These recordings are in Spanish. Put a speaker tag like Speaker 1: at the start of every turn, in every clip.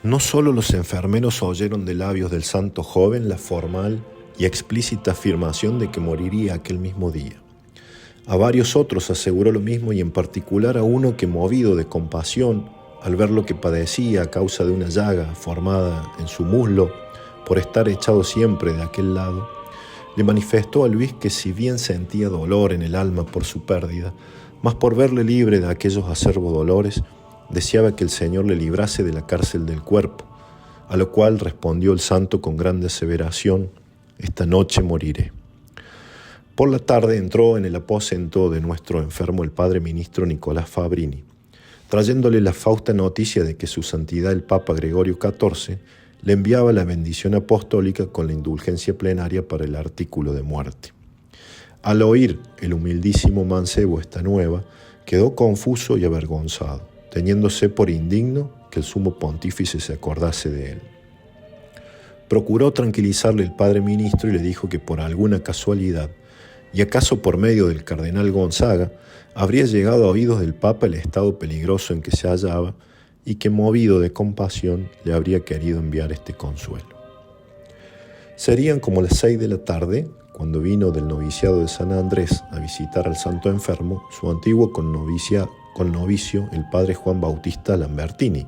Speaker 1: No solo los enfermeros oyeron de labios del santo joven la formal y explícita afirmación de que moriría aquel mismo día. A varios otros aseguró lo mismo, y en particular a uno que, movido de compasión al ver lo que padecía a causa de una llaga formada en su muslo por estar echado siempre de aquel lado, le manifestó a Luis que, si bien sentía dolor en el alma por su pérdida, más por verle libre de aquellos acerbos dolores, deseaba que el Señor le librase de la cárcel del cuerpo, a lo cual respondió el santo con grande aseveración: «Esta noche moriré». Por la tarde entró en el aposento de nuestro enfermo el padre ministro Nicolás Fabrini, trayéndole la fausta noticia de que su santidad el Papa Gregorio XIV le enviaba la bendición apostólica con la indulgencia plenaria para el artículo de muerte. Al oír el humildísimo mancebo esta nueva, quedó confuso y avergonzado, teniéndose por indigno que el sumo pontífice se acordase de él. Procuró tranquilizarle el padre ministro y le dijo que por alguna casualidad, y acaso por medio del cardenal Gonzaga, habría llegado a oídos del Papa el estado peligroso en que se hallaba, y que, movido de compasión, le habría querido enviar este consuelo. Serían como las 6 de la tarde, cuando vino del noviciado de San Andrés a visitar al santo enfermo su antiguo connovicio, el padre Juan Bautista Lambertini.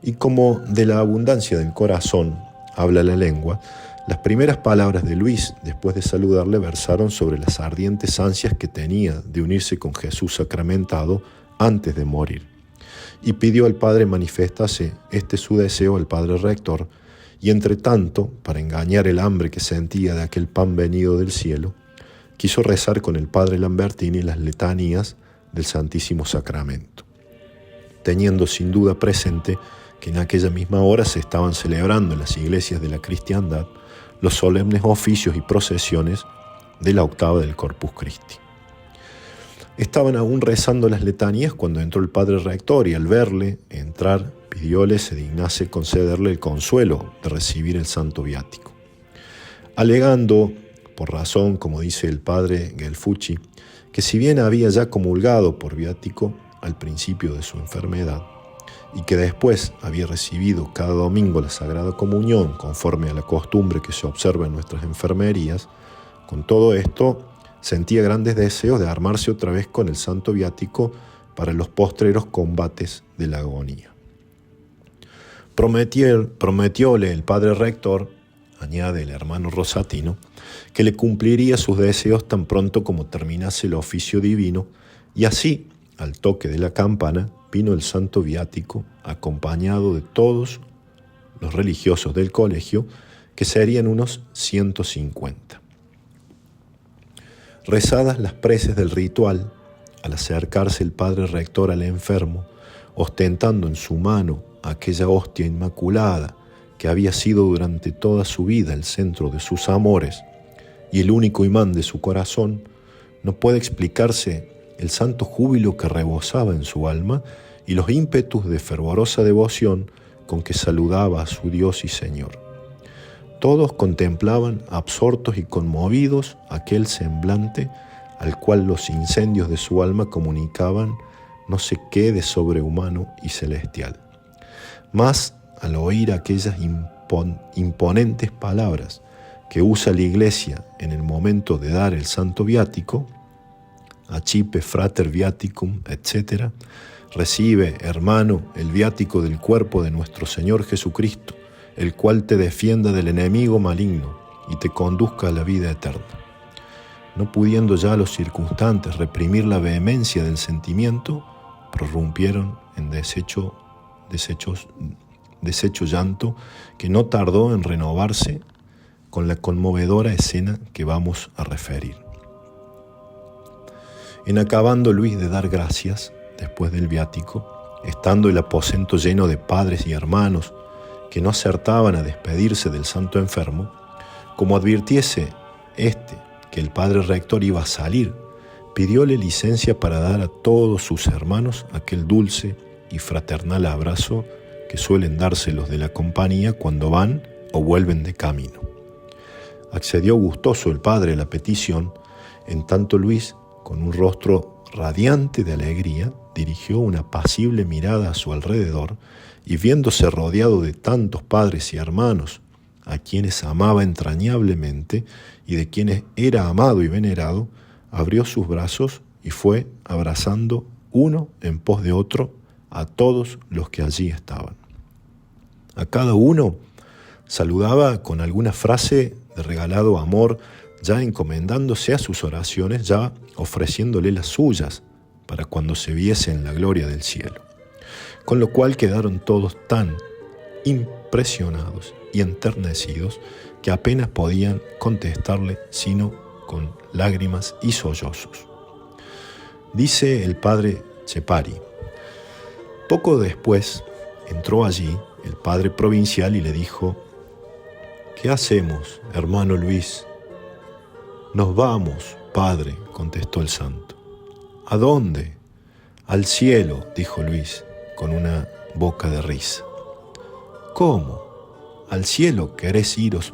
Speaker 1: Y como de la abundancia del corazón habla la lengua, las primeras palabras de Luis, después de saludarle, versaron sobre las ardientes ansias que tenía de unirse con Jesús sacramentado antes de morir, y pidió al padre manifestase su deseo al padre rector, y entre tanto, para engañar el hambre que sentía de aquel pan venido del cielo, quiso rezar con el padre Lambertini las letanías del Santísimo Sacramento, teniendo sin duda presente que en aquella misma hora se estaban celebrando en las iglesias de la cristiandad los solemnes oficios y procesiones de la octava del Corpus Christi. Estaban aún rezando las letanías cuando entró el padre rector, y al verle entrar pidióle se dignase concederle el consuelo de recibir el santo viático, alegando, por razón, como dice el padre Gelfucci, que si bien había ya comulgado por viático al principio de su enfermedad, y que después había recibido cada domingo la Sagrada Comunión conforme a la costumbre que se observa en nuestras enfermerías, con todo esto sentía grandes deseos de armarse otra vez con el santo viático para los postreros combates de la agonía. Prometióle el padre rector, añade el hermano Rosatino, que le cumpliría sus deseos tan pronto como terminase el oficio divino, y así, al toque de la campana, vino el santo viático acompañado de todos los religiosos del colegio, que serían unos 150. Rezadas las preces del ritual, al acercarse el padre rector al enfermo, ostentando en su mano aquella hostia inmaculada que había sido durante toda su vida el centro de sus amores y el único imán de su corazón, no puede explicarse el santo júbilo que rebosaba en su alma y los ímpetus de fervorosa devoción con que saludaba a su Dios y Señor. Todos contemplaban absortos y conmovidos aquel semblante al cual los incendios de su alma comunicaban no sé qué de sobrehumano y celestial. Mas, al oír aquellas imponentes palabras que usa la Iglesia en el momento de dar el santo viático, accipe frater viaticum, etc., recibe, hermano, el viático del cuerpo de nuestro Señor Jesucristo, el cual te defienda del enemigo maligno y te conduzca a la vida eterna. No pudiendo ya los circunstantes reprimir la vehemencia del sentimiento, prorrumpieron en deshecho llanto que no tardó en renovarse con la conmovedora escena que vamos a referir. En acabando Luis de dar gracias, después del viático, estando el aposento lleno de padres y hermanos que no acertaban a despedirse del santo enfermo, como advirtiese que el padre rector iba a salir, pidióle licencia para dar a todos sus hermanos aquel dulce y fraternal abrazo que suelen darse los de la compañía cuando van o vuelven de camino. Accedió gustoso el padre a la petición, en tanto Luis, con un rostro radiante de alegría, dirigió una apacible mirada a su alrededor y viéndose rodeado de tantos padres y hermanos, a quienes amaba entrañablemente y de quienes era amado y venerado, abrió sus brazos y fue abrazando uno en pos de otro a todos los que allí estaban. A cada uno saludaba con alguna frase de regalado amor, ya encomendándose a sus oraciones, ya ofreciéndole las suyas para cuando se viese en la gloria del cielo. Con lo cual quedaron todos tan impresionados y enternecidos que apenas podían contestarle sino con lágrimas y sollozos. Dice el padre Chepari: poco después entró allí el padre provincial y le dijo: ¿qué hacemos, hermano Luis? Nos vamos, padre, contestó el santo. ¿A dónde? Al cielo, dijo Luis, con una boca de risa. ¿Cómo? ¿Al cielo queréis iros?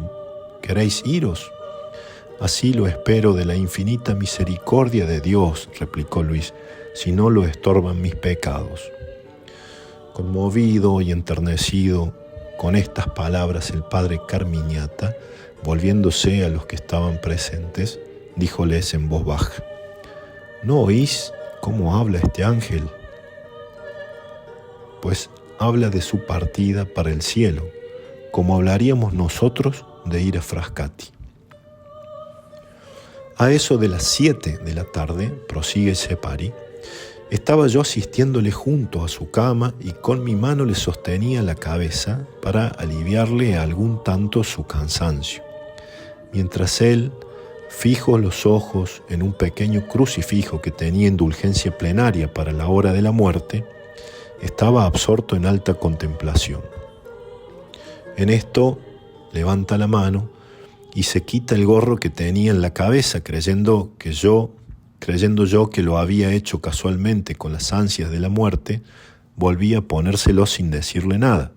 Speaker 1: Así lo espero de la infinita misericordia de Dios, replicó Luis, si no lo estorban mis pecados. Conmovido y enternecido con estas palabras, el padre Carmiñata, volviéndose a los que estaban presentes, díjoles en voz baja: ¿no oís cómo habla este ángel? Pues habla de su partida para el cielo, como hablaríamos nosotros de ir a Frascati. A eso de las 7 de la tarde, prosigue Chepari, estaba yo asistiéndole junto a su cama y con mi mano le sostenía la cabeza para aliviarle algún tanto su cansancio, mientras él, fijos los ojos en un pequeño crucifijo que tenía indulgencia plenaria para la hora de la muerte, estaba absorto en alta contemplación. En esto levanta la mano y se quita el gorro que tenía en la cabeza, creyendo yo que lo había hecho casualmente con las ansias de la muerte, volví a ponérselo sin decirle nada,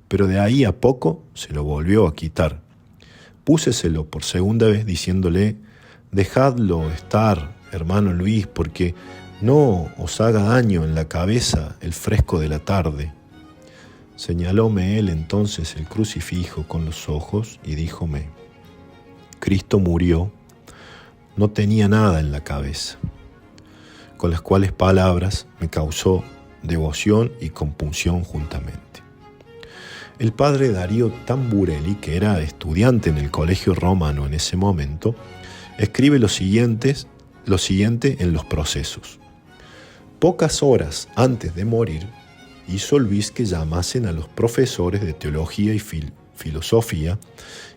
Speaker 1: pero de ahí a poco se lo volvió a quitar. Púseselo por segunda vez diciéndole: dejadlo estar, hermano Luis, porque no os haga daño en la cabeza el fresco de la tarde. Señalóme él entonces el crucifijo con los ojos y díjome: Cristo murió, no tenía nada en la cabeza. Con las cuales palabras me causó devoción y compunción juntamente. El padre Darío Tamburelli, que era estudiante en el colegio romano en ese momento, escribe lo siguiente en los procesos. Pocas horas antes de morir, hizo Luis que llamasen a los profesores de teología y filosofía,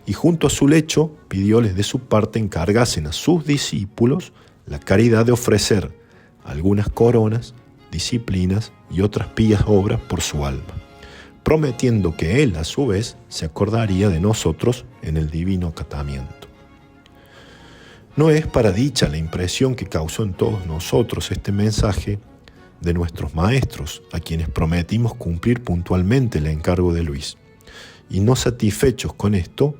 Speaker 1: y junto a su lecho pidióles de su parte encargasen a sus discípulos la caridad de ofrecer algunas coronas, disciplinas y otras pías obras por su alma, prometiendo que él a su vez se acordaría de nosotros en el divino acatamiento. No es para dicha la impresión que causó en todos nosotros este mensaje de nuestros maestros, a quienes prometimos cumplir puntualmente el encargo de Luis. Y no satisfechos con esto,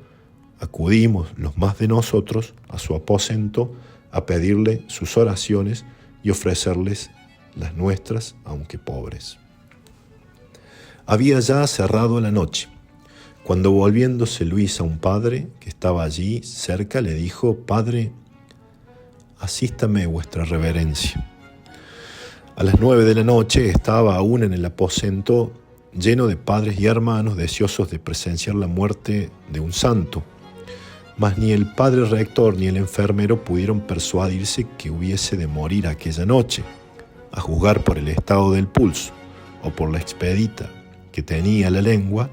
Speaker 1: acudimos los más de nosotros a su aposento a pedirle sus oraciones y ofrecerles las nuestras, aunque pobres. Había ya cerrado la noche, cuando volviéndose Luis a un padre que estaba allí cerca, le dijo: Padre, asístame vuestra reverencia. A las 9 de la noche estaba aún en el aposento lleno de padres y hermanos deseosos de presenciar la muerte de un santo, mas ni el padre rector ni el enfermero pudieron persuadirse que hubiese de morir aquella noche, a juzgar por el estado del pulso o por la expedita que tenía la lengua.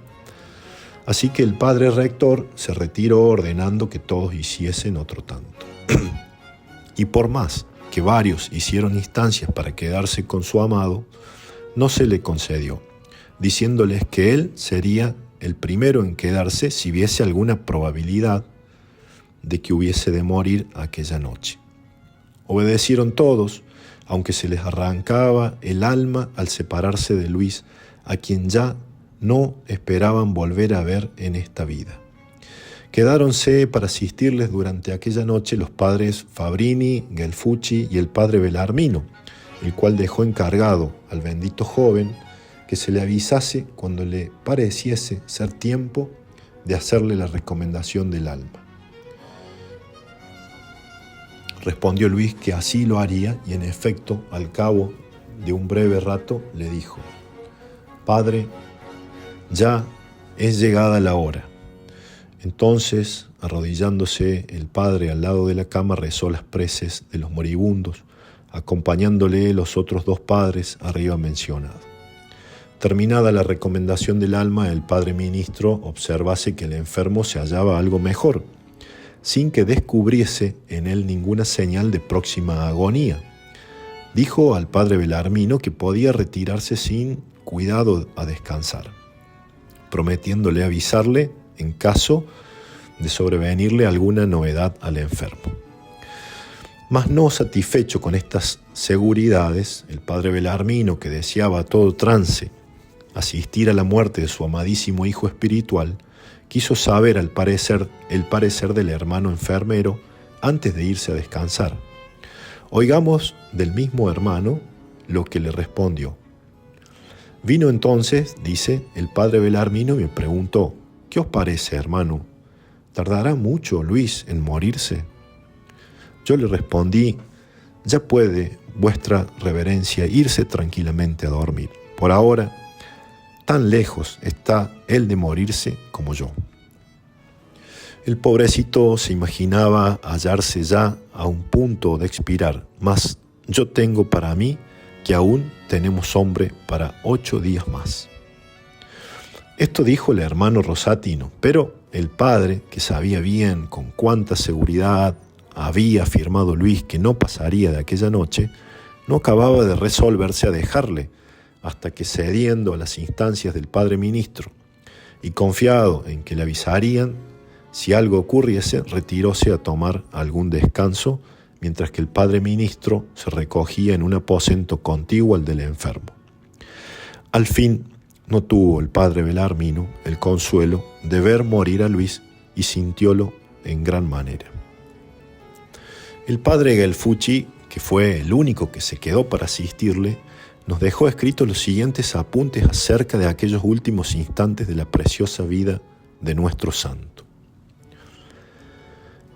Speaker 1: Así que el padre rector se retiró ordenando que todos hiciesen otro tanto. Y por más que varios hicieron instancias para quedarse con su amado, no se le concedió, diciéndoles que él sería el primero en quedarse si viese alguna probabilidad de que hubiese de morir aquella noche. Obedecieron todos, aunque se les arrancaba el alma al separarse de Luis, a quien ya no esperaban volver a ver en esta vida. Quedáronse para asistirles durante aquella noche los padres Fabrini, Gelfucci y el padre Belarmino, el cual dejó encargado al bendito joven que se le avisase cuando le pareciese ser tiempo de hacerle la recomendación del alma. Respondió Luis que así lo haría y en efecto, al cabo de un breve rato, le dijo: «Padre, ya es llegada la hora». Entonces, arrodillándose el padre al lado de la cama, rezó las preces de los moribundos, acompañándole los otros dos padres arriba mencionados. Terminada la recomendación del alma, el padre ministro observase que el enfermo se hallaba algo mejor, sin que descubriese en él ninguna señal de próxima agonía. Dijo al padre Belarmino que podía retirarse sin cuidado a descansar, prometiéndole avisarle en caso de sobrevenirle alguna novedad al enfermo. Mas no satisfecho con estas seguridades, el padre Belarmino, que deseaba a todo trance asistir a la muerte de su amadísimo hijo espiritual, quiso saber el parecer del hermano enfermero antes de irse a descansar. Oigamos del mismo hermano lo que le respondió. Vino entonces, dice, el padre Belarmino y me preguntó: «¿Qué os parece, hermano? ¿Tardará mucho Luis en morirse?». Yo le respondí: «Ya puede vuestra reverencia irse tranquilamente a dormir. Por ahora, tan lejos está él de morirse como yo». El pobrecito se imaginaba hallarse ya a un punto de expirar, mas yo tengo para mí que aún tenemos hombre para 8 días más. Esto dijo el hermano Rosatino, pero el padre, que sabía bien con cuánta seguridad había afirmado Luis que no pasaría de aquella noche, no acababa de resolverse a dejarle, hasta que, cediendo a las instancias del padre ministro y confiado en que le avisarían si algo ocurriese, retiróse a tomar algún descanso, mientras que el padre ministro se recogía en un aposento contiguo al del enfermo. Al fin no tuvo el padre Belarmino el consuelo de ver morir a Luis y sintiólo en gran manera. El padre Gelfucci, que fue el único que se quedó para asistirle, nos dejó escritos los siguientes apuntes acerca de aquellos últimos instantes de la preciosa vida de nuestro santo.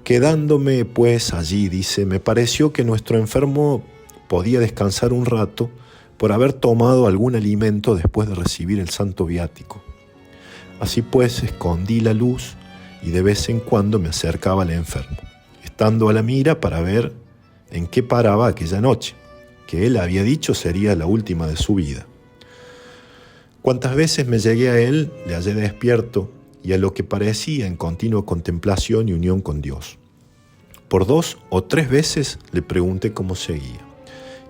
Speaker 1: Quedándome pues allí, dice, me pareció que nuestro enfermo podía descansar un rato por haber tomado algún alimento después de recibir el santo viático. Así pues escondí la luz y de vez en cuando me acercaba al enfermo, estando a la mira para ver en qué paraba aquella noche, que él había dicho sería la última de su vida. Cuantas veces me llegué a él, le hallé despierto y a lo que parecía en continua contemplación y unión con Dios. Por 2 o 3 veces le pregunté cómo seguía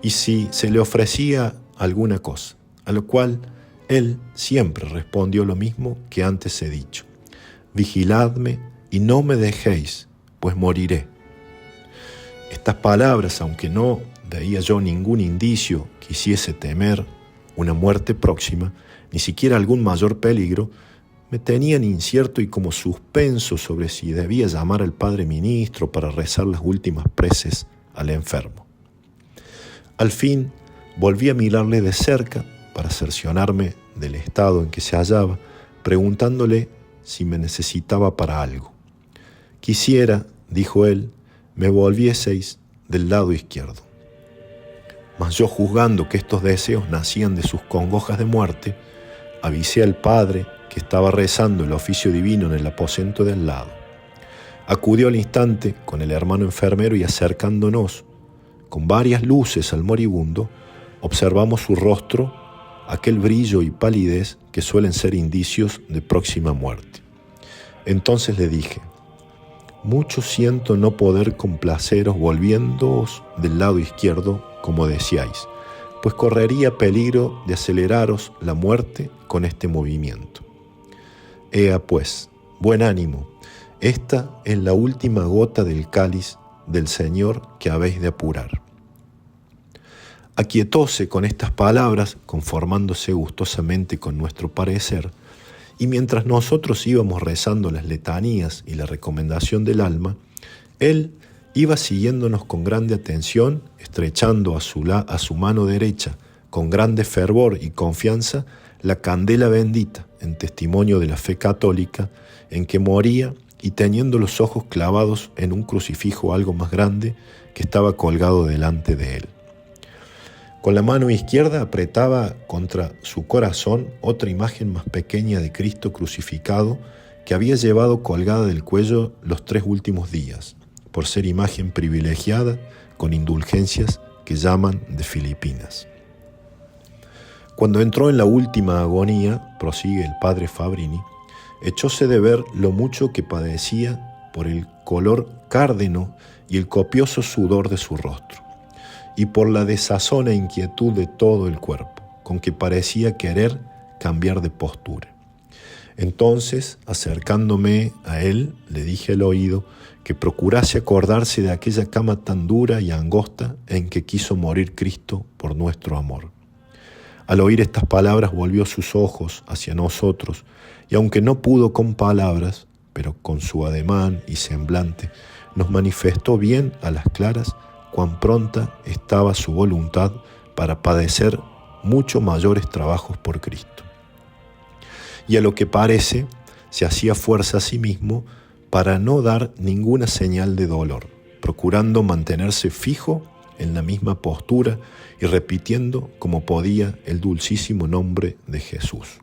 Speaker 1: y si se le ofrecía alguna cosa, a lo cual él siempre respondió lo mismo que antes he dicho: «Vigiladme y no me dejéis, pues moriré». Estas palabras, aunque no veía yo ningún indicio que hiciese temer una muerte próxima, ni siquiera algún mayor peligro, me tenían incierto y como suspenso sobre si debía llamar al padre ministro para rezar las últimas preces al enfermo. Al fin volví a mirarle de cerca para cerciorarme del estado en que se hallaba, preguntándole si me necesitaba para algo. «Quisiera», dijo él, «me volvieseis del lado izquierdo». Mas yo, juzgando que estos deseos nacían de sus congojas de muerte, avisé al padre que estaba rezando el oficio divino en el aposento de al lado. Acudió al instante con el hermano enfermero y, acercándonos con varias luces al moribundo, observamos su rostro, aquel brillo y palidez que suelen ser indicios de próxima muerte. Entonces le dije: «Mucho siento no poder complaceros volviéndoos del lado izquierdo como deseáis, pues correría peligro de aceleraros la muerte con este movimiento. Ea pues, buen ánimo, esta es la última gota del cáliz del Señor que habéis de apurar». Aquietóse con estas palabras, conformándose gustosamente con nuestro parecer, y mientras nosotros íbamos rezando las letanías y la recomendación del alma, él iba siguiéndonos con grande atención, estrechando a su mano derecha con grande fervor y confianza la candela bendita en testimonio de la fe católica, en que moría y teniendo los ojos clavados en un crucifijo algo más grande que estaba colgado delante de él. Con la mano izquierda apretaba contra su corazón otra imagen más pequeña de Cristo crucificado que había llevado colgada del cuello los 3 últimos días, por ser imagen privilegiada con indulgencias que llaman de Filipinas. Cuando entró en la última agonía, prosigue el padre Fabrini, echóse de ver lo mucho que padecía por el color cárdeno y el copioso sudor de su rostro, y por la desazón e inquietud de todo el cuerpo, con que parecía querer cambiar de postura. Entonces, acercándome a él, le dije al oído que procurase acordarse de aquella cama tan dura y angosta en que quiso morir Cristo por nuestro amor. Al oír estas palabras volvió sus ojos hacia nosotros, y aunque no pudo con palabras, pero con su ademán y semblante, nos manifestó bien a las claras cuán pronta estaba su voluntad para padecer mucho mayores trabajos por Cristo. Y a lo que parece, se hacía fuerza a sí mismo para no dar ninguna señal de dolor, procurando mantenerse fijo en la misma postura y repitiendo como podía el dulcísimo nombre de Jesús.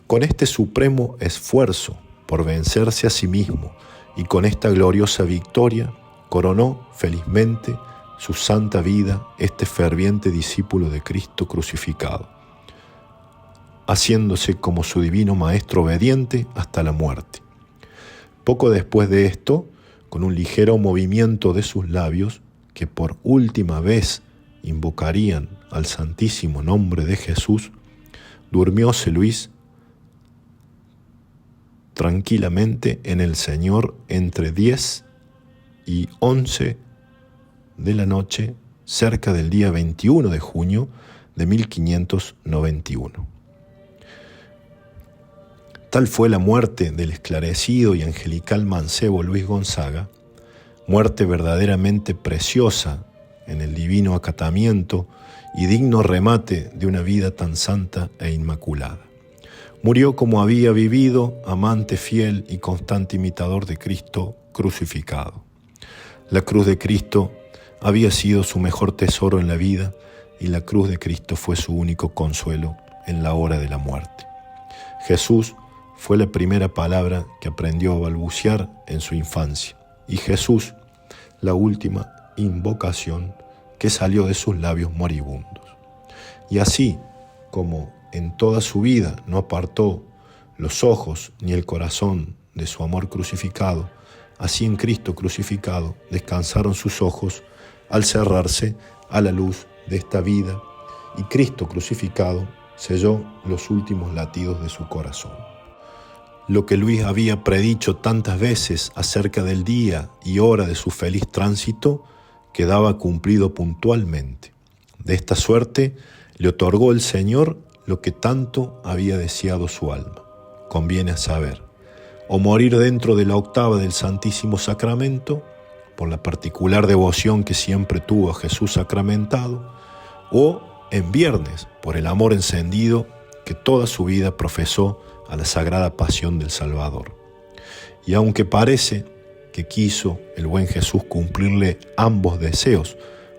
Speaker 1: Con este supremo esfuerzo por vencerse a sí mismo y con esta gloriosa victoria, coronó felizmente su santa vida este ferviente discípulo de Cristo crucificado, haciéndose como su divino Maestro obediente hasta la muerte. Poco después de esto, con un ligero movimiento de sus labios, que por última vez invocarían al santísimo nombre de Jesús, durmióse Luis tranquilamente en el Señor entre 10 y 11 de la noche, cerca del día 21 de junio de 1591. Tal fue la muerte del esclarecido y angelical mancebo Luis Gonzaga, muerte verdaderamente preciosa en el divino acatamiento y digno remate de una vida tan santa e inmaculada. Murió como había vivido, amante fiel y constante imitador de Cristo crucificado. La cruz de Cristo había sido su mejor tesoro en la vida y la cruz de Cristo fue su único consuelo en la hora de la muerte. Jesús fue la primera palabra que aprendió a balbucear en su infancia y Jesús la última invocación que salió de sus labios moribundos. Y así como en toda su vida no apartó los ojos ni el corazón de su amor crucificado, así en Cristo crucificado descansaron sus ojos al cerrarse a la luz de esta vida, y Cristo crucificado selló los últimos latidos de su corazón. Lo que Luis había predicho tantas veces acerca del día y hora de su feliz tránsito quedaba cumplido puntualmente. De esta suerte le otorgó el Señor lo que tanto había deseado su alma. Conviene a saber, o morir dentro de la octava del Santísimo Sacramento, por la particular devoción que siempre tuvo a Jesús sacramentado, o en viernes, por el amor encendido que toda su vida profesó a la sagrada pasión del Salvador. Y aunque parece que quiso el buen Jesús cumplirle ambos deseos,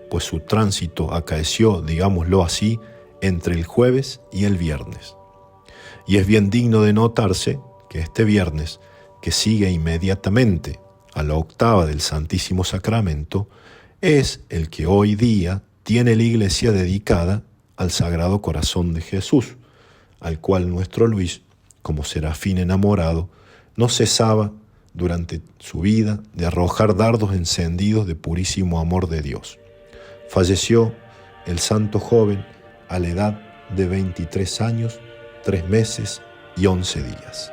Speaker 1: pues su tránsito acaeció, digámoslo así, entre el jueves y el viernes. Y es bien digno de notarse que este viernes, que sigue inmediatamente a la octava del Santísimo Sacramento, es el que hoy día tiene la iglesia dedicada al Sagrado Corazón de Jesús, al cual nuestro Luis, como serafín enamorado, no cesaba durante su vida de arrojar dardos encendidos de purísimo amor de Dios. Falleció el santo joven a la edad de 23 años, 3 meses y 11 días.